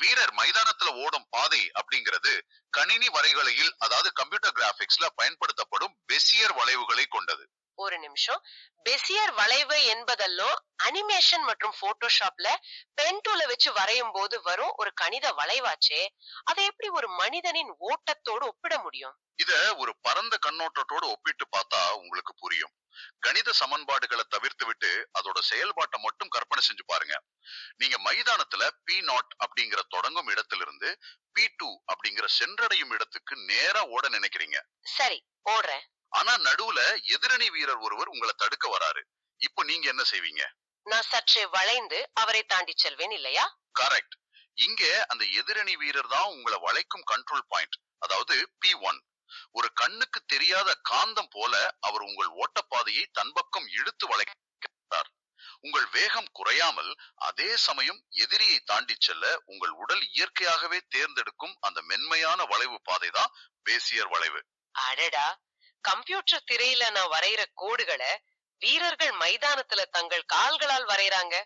வீரர் மைதானத்துல ஓடும் பாதை அப்படிங்கிறது கணினி வரைகலையில், அதாவது கம்ப்யூட்டர் கிராபிக்ஸ்ல பயன்படுத்தப்படும் பெசியர் வளைவுகளை கொண்டது. ஒரு நிமிஷம், பெசியர் வளைவு என்பதெல்லாம் அனிமேஷன் மற்றும் போட்டோஷாப்ல பென் டூல வச்சு வரையும் போது வரும் ஒரு கணித வளைவாச்சே, அதை எப்படி ஒரு மனிதனின் ஓட்டத்தோடு ஒப்பிட முடியும்? இத ஒரு பரந்த கண்ணோட்டத்தோடு ஒப்பிட்டு பார்த்தா உங்களுக்கு புரியும். கணித சமன்பாடுகளை தவிர்த்து விட்டு அதோட செயல்பாட்டை மட்டும் கற்பனை செஞ்சு பாருங்க. நீங்க மைதானத்துல P0 அப்படிங்கிற தொடங்கும் இடத்திலிருந்து P2 அப்படிங்கிற சென்றடையும் இடத்துக்கு நேரா ஓட நினைக்கிறீங்க. சரி, ஓடுறேன். ஆனா நடுவுல எதிரணி வீரர் ஒருவர் உங்களை தடுக்க வராரு. இப்போ நீங்க என்ன செய்வீங்க? நான் சற்றே வளைந்து அவரை தாண்டி செல்வேன், இல்லையா? கரெக்ட். இங்க அந்த எதிரணி வீரர் தான் உங்களை வளைக்கும் கண்ட்ரோல் பாயிண்ட், அதாவது P1. ஒரு கண்ணுக்கு தெரியாத காந்தம் போல அவர் உங்கள் ஓட்டப்பாதையை தன் பக்கம் இழுத்து வளைக்கிறார். உங்கள் வேகம் குறையாமல் அதே சமயம் எதிரியை தாண்டி செல்ல உங்கள் உடல் இயற்கையாகவே தேர்ந்தெடுக்கும் அந்த மென்மையான வளைவு பாதை தான் பேசியர் வளைவு. அடடா, கம்ப்யூட்டர் திரையில நான் வரைகிற கோடுகளை வீரர்கள் மைதானத்துல தங்கள் கால்களால் வரைறாங்க.